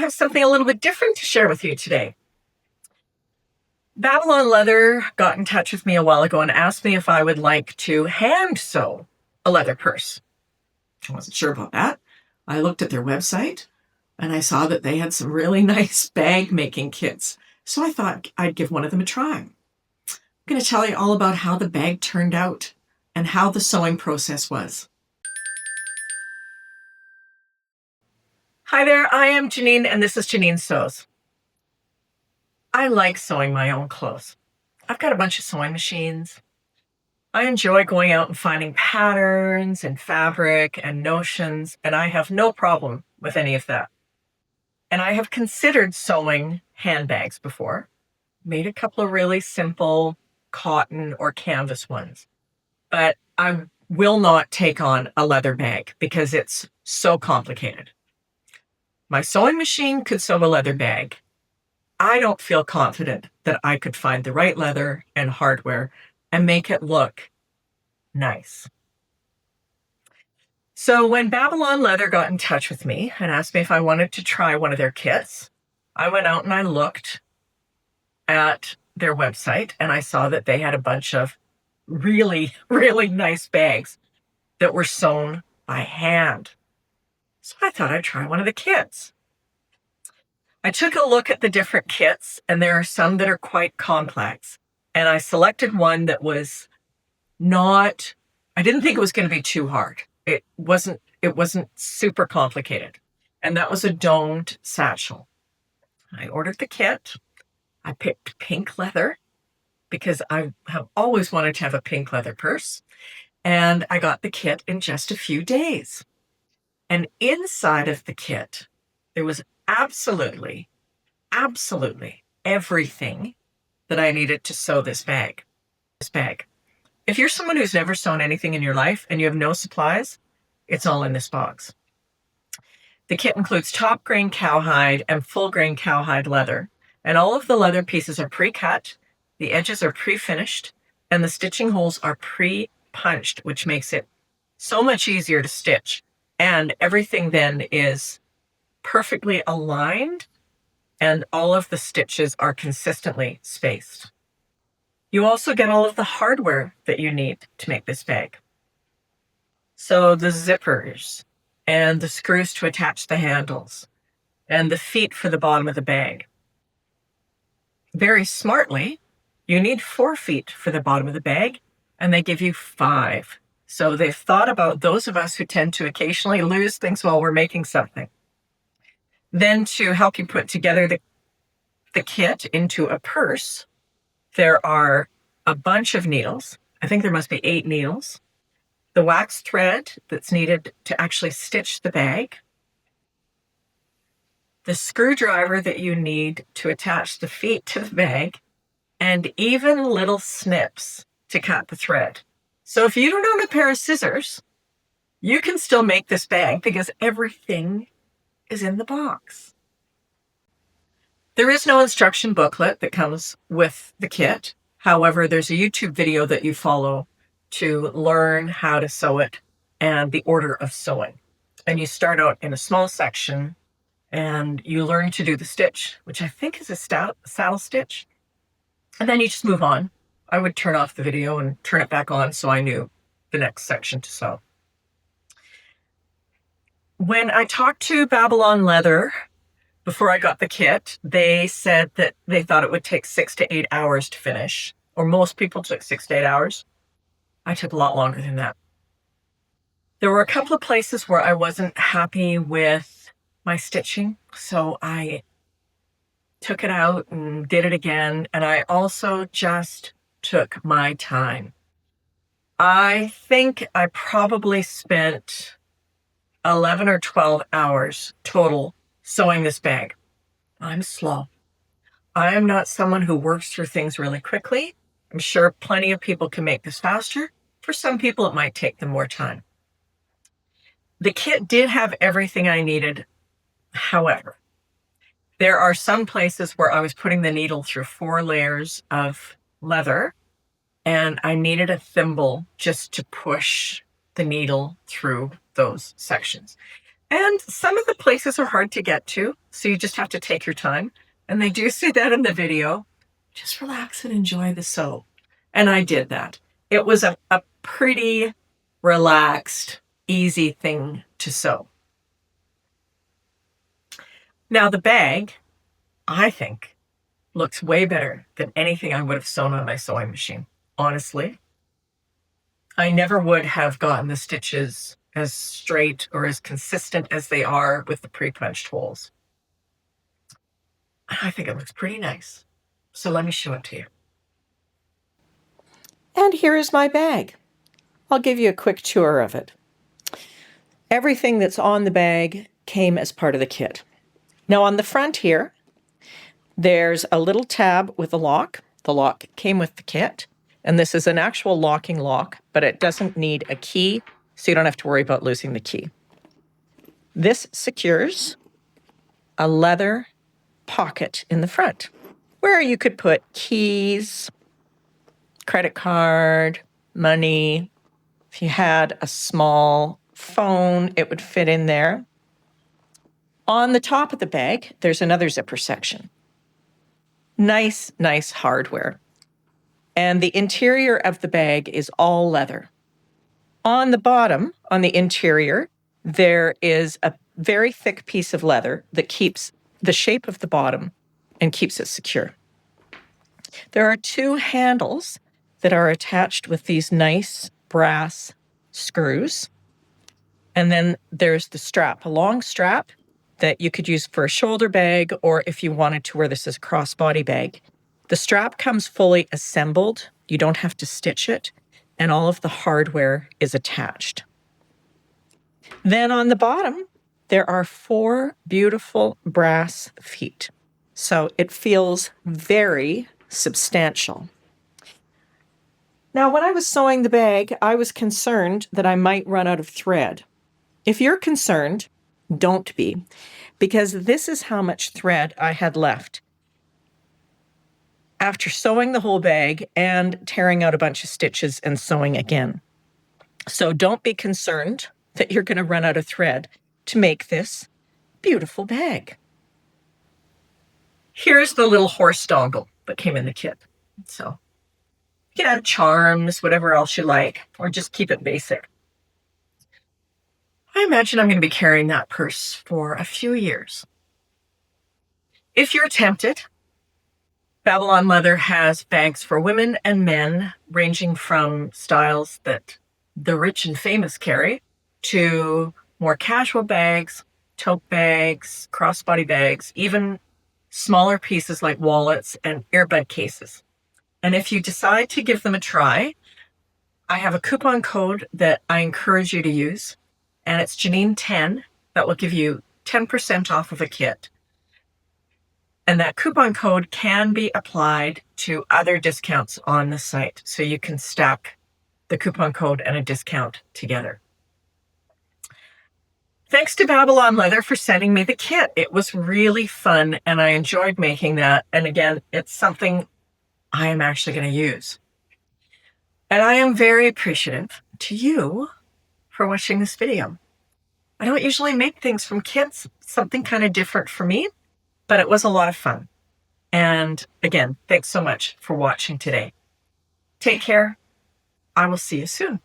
have something a little bit different to share with you today. Babylon Leather got in touch with me a while ago and asked me if I would like to hand sew a leather purse. I wasn't sure about that. I looked at their website and I saw that they had some really nice bag making kits. So I thought I'd give one of them a try. I'm going to tell you all about how the bag turned out and how the sewing process was. Hi there, I am Janine and this is Janine Sews. I like sewing my own clothes. I've got a bunch of sewing machines. I enjoy going out and finding patterns and fabric and notions, and I have no problem with any of that. And I have considered sewing handbags before, made a couple of really simple cotton or canvas ones, but I will not take on a leather bag because it's so complicated. My sewing machine could sew a leather bag. I don't feel confident that I could find the right leather and hardware and make it look nice. So when Babylon Leather got in touch with me and asked me if I wanted to try one of their kits, I went out and I looked at their website and I saw that they had a bunch of really, really nice bags that were sewn by hand. So I thought I'd try one of the kits. I took a look at the different kits, and there are some that are quite complex. And I selected one that was not, I didn't think it was going to be too hard. It wasn't super complicated. And that was a domed satchel. I ordered the kit. I picked pink leather because I have always wanted to have a pink leather purse. And I got the kit in just a few days. And inside of the kit, there was absolutely everything that I needed to sew this bag. If you're someone who's never sewn anything in your life and you have no supplies, it's all in this box. The kit includes top grain cowhide and full grain cowhide leather, and all of the leather pieces are pre-cut, the edges are pre-finished, and the stitching holes are pre-punched, which makes it so much easier to stitch. And everything then is perfectly aligned and all of the stitches are consistently spaced. You also get all of the hardware that you need to make this bag. So the zippers and the screws to attach the handles and the feet for the bottom of the bag. Very smartly, you need 4 feet for the bottom of the bag and they give you 5. So they've thought about those of us who tend to occasionally lose things while we're making something. Then to help you put together the kit into a purse, there are a bunch of needles. I think there must be 8 needles. The wax thread that's needed to actually stitch the bag. The screwdriver that you need to attach the feet to the bag. And even little snips to cut the thread. So if you don't own a pair of scissors, you can still make this bag because everything is in the box. There is no instruction booklet that comes with the kit. However, there's a YouTube video that you follow to learn how to sew it and the order of sewing. And you start out in a small section and you learn to do the stitch, which I think is a saddle stitch. And then you just move on. I would turn off the video and turn it back on so I knew the next section to sew. When I talked to Babylon Leather before I got the kit, they said that they thought it would take 6 to 8 hours to finish, or most people took 6 to 8 hours. I took a lot longer than that. There were a couple of places where I wasn't happy with my stitching, so I took it out and did it again, and I also just took my time. I think I probably spent 11 or 12 hours total sewing this bag. I'm slow. I am not someone who works through things really quickly. I'm sure plenty of people can make this faster. For some people, it might take them more time. The kit did have everything I needed. However, there are some places where I was putting the needle through 4 layers of leather, and I needed a thimble just to push the needle through those sections. And some of the places are hard to get to, so you just have to take your time. And they do say that in the video. Just relax and enjoy the sew. And I did that. It was a pretty relaxed, easy thing to sew. Now the bag, I think, looks way better than anything I would have sewn on my sewing machine. Honestly, I never would have gotten the stitches as straight or as consistent as they are with the pre-punched holes. I think it looks pretty nice. So let me show it to you. And here is my bag. I'll give you a quick tour of it. Everything that's on the bag came as part of the kit. Now on the front here, there's a little tab with a lock. The lock came with the kit. And this is an actual locking lock, but it doesn't need a key, so you don't have to worry about losing the key. This secures a leather pocket in the front where you could put keys, credit card, money. If you had a small phone, it would fit in there. On the top of the bag, there's another zipper section. Nice hardware. And the interior of the bag is all leather. On the bottom, on the interior, there is a very thick piece of leather that keeps the shape of the bottom and keeps it secure. There are two handles that are attached with these nice brass screws. And then there's the strap, a long strap that you could use for a shoulder bag, or if you wanted to wear this as a crossbody bag. The strap comes fully assembled. You don't have to stitch it, and all of the hardware is attached. Then on the bottom, there are 4 beautiful brass feet. So it feels very substantial. Now, when I was sewing the bag, I was concerned that I might run out of thread. If you're concerned, don't be, because this is how much thread I had left after sewing the whole bag and tearing out a bunch of stitches and sewing again. So don't be concerned that you're going to run out of thread to make this beautiful bag. Here's the little horse dongle that came in the kit. So you can add charms, whatever else you like, or just keep it basic. I imagine I'm going to be carrying that purse for a few years. If you're tempted, Babylon Leather has bags for women and men, ranging from styles that the rich and famous carry to more casual bags, tote bags, crossbody bags, even smaller pieces like wallets and earbud cases. And if you decide to give them a try, I have a coupon code that I encourage you to use, and it's Janine10. That will give you 10% off of a kit. And that coupon code can be applied to other discounts on the site, so you can stack the coupon code and a discount together. Thanks to Babylon Leather for sending me the kit. It was really fun, and I enjoyed making that. And again, it's something I am actually going to use. And I am very appreciative to you for watching this video. I don't usually make things from kits, something kind of different for me, but it was a lot of fun. And again, thanks so much for watching today. Take care. I will see you soon.